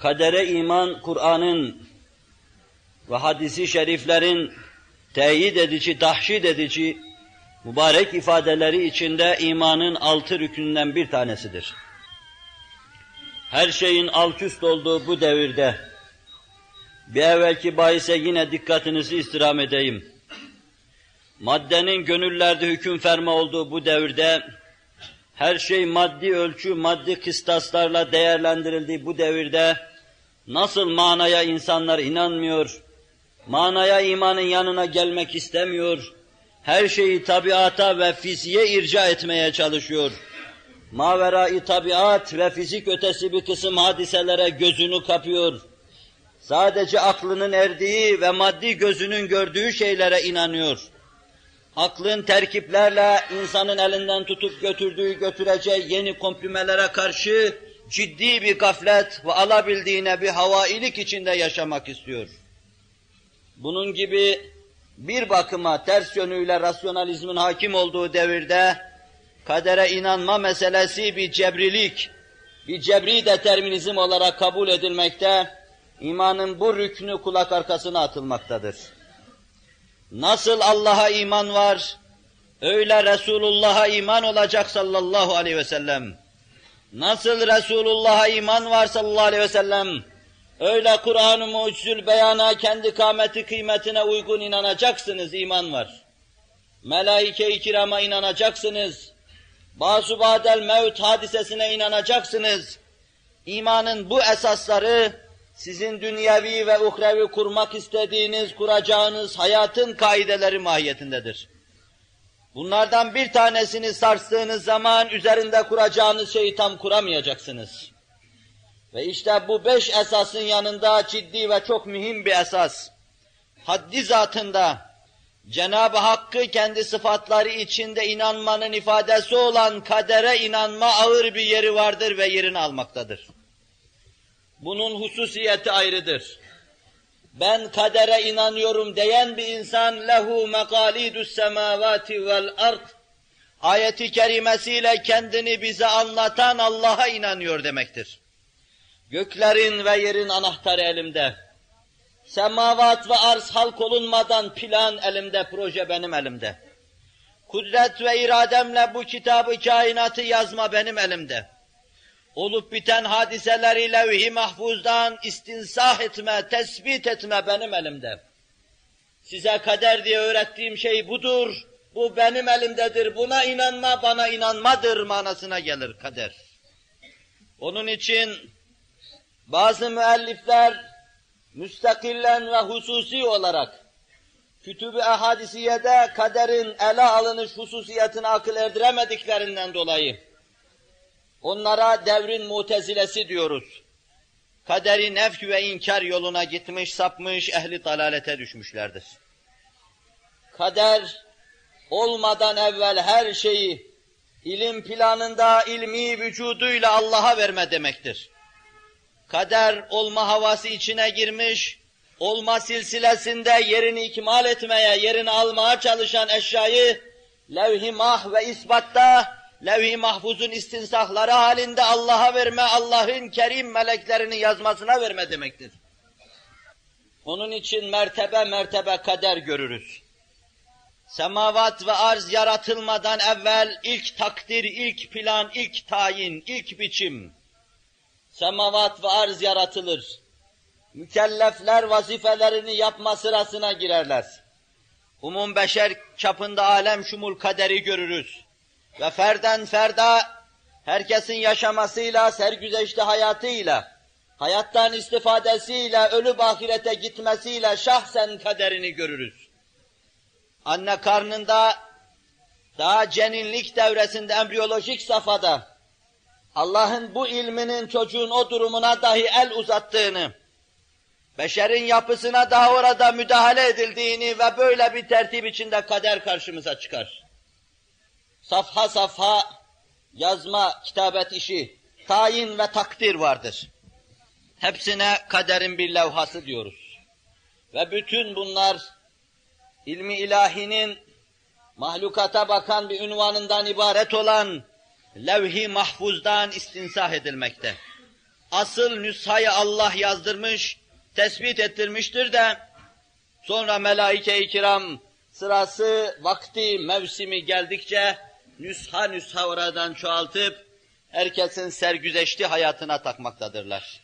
Kadere iman, Kur'an'ın ve hadis-i şeriflerin teyit edici, tahşid edici mübarek ifadeleri içinde imanın 6 rüknünden bir tanesidir. Her şeyin alt üst olduğu bu devirde, bir evvelki bahise yine dikkatinizi istirham edeyim. Maddenin gönüllerde hüküm ferma olduğu bu devirde, her şey maddi ölçü, maddi kıstaslarla değerlendirildiği bu devirde, nasıl manaya insanlar inanmıyor, manaya imanın yanına gelmek istemiyor, her şeyi tabiata ve fiziğe irca etmeye çalışıyor. Mavera-i tabiat ve fizik ötesi bir kısım hadiselere gözünü kapıyor. Sadece aklının erdiği ve maddi gözünün gördüğü şeylere inanıyor. Aklın terkiplerle insanın elinden tutup götüreceği yeni komprimelere karşı ciddi bir gaflet ve alabildiğine bir havailik içinde yaşamak istiyor. Bunun gibi bir bakıma ters yönüyle rasyonalizmin hakim olduğu devirde kadere inanma meselesi bir cebrilik, bir cebri determinizm olarak kabul edilmekte, imanın bu rüknü kulak arkasına atılmaktadır. Nasıl Allah'a iman var, öyle Resulullah'a iman olacak sallallahu aleyhi ve sellem. Nasıl Resulullah'a iman var sallallahu aleyhi ve sellem, öyle Kur'an-ı Mucizül Beyan'a kendi kâmeti kıymetine uygun inanacaksınız, iman var. Melaike-i kirama inanacaksınız, Bâsubâdel mevt hadisesine inanacaksınız. İmanın bu esasları, sizin dünyevi ve uhrevi kurmak istediğiniz, kuracağınız hayatın kaideleri mahiyetindedir. Bunlardan bir tanesini sarstığınız zaman üzerinde kuracağınız şeyi tam kuramayacaksınız. Ve işte bu 5 esasın yanında ciddi ve çok mühim bir esas. Haddi zatında Cenab-ı Hakk'ı kendi sıfatları içinde inanmanın ifadesi olan kadere inanma ağır bir yeri vardır ve yerini almaktadır. Bunun hususiyeti ayrıdır. Ben kadere inanıyorum diyen bir insan lehu mekalidus semavati vel ard ayeti kerimesiyle kendini bize anlatan Allah'a inanıyor demektir. Göklerin ve yerin anahtarı elimde. Semavat ve arz halk olunmadan plan elimde, proje benim elimde. Kudret ve irademle bu kitabı kainatı yazma benim elimde. Olup biten hadiseleri levh-i mahfuzdan istinsah etme, tespit etme benim elimde. Size kader diye öğrettiğim şey budur, bu benim elimdedir, buna inanma, bana inanmadır manasına gelir kader. Onun için bazı müellifler müstakillen ve hususi olarak Kütüb-i Ahadisiye'de kaderin ele alınış hususiyetini akıl erdiremediklerinden dolayı onlara devrin mutezilesi diyoruz. Kaderi nefy ve inkar yoluna gitmiş, sapmış, ehli dalalete düşmüşlerdir. Kader olmadan evvel her şeyi ilim planında ilmi vücuduyla Allah'a verme demektir. Kader olma havası içine girmiş, olma silsilesinde yerini ikmal etmeye, yerini almaya çalışan eşyayı levh-i mah ve isbatta levh-i mahfuzun istinsahları halinde Allah'a verme, Allah'ın kerim meleklerini yazmasına verme demektir. Onun için mertebe mertebe kader görürüz. Semavat ve arz yaratılmadan evvel ilk takdir, ilk plan, ilk tayin, ilk biçim. Semavat ve arz yaratılır. Mükellefler vazifelerini yapma sırasına girerler. Umum beşer çapında alem şumul kaderi görürüz. Ve ferden ferda, herkesin yaşamasıyla, sergüzeşte hayatıyla, hayattan istifadesiyle, ölüp ahirete gitmesiyle şahsen kaderini görürüz. Anne karnında, daha ceninlik devresinde, embriyolojik safhada, Allah'ın bu ilminin çocuğun o durumuna dahi el uzattığını, beşerin yapısına daha orada müdahale edildiğini ve böyle bir tertip içinde kader karşımıza çıkar. Safha safha yazma, kitabet işi, tayin ve takdir vardır. Hepsine kaderin bir levhası diyoruz. Ve bütün bunlar ilmi ilahinin mahlukata bakan bir ünvanından ibaret olan levh-i mahfuzdan istinsah edilmekte. asıl nüshayı Allah yazdırmış, tespit ettirmiştir de, sonra melaike-i kiram sırası, vakti, mevsimi geldikçe nüsha oradan çoğaltıp herkesin sergüzeşti hayatına takmaktadırlar.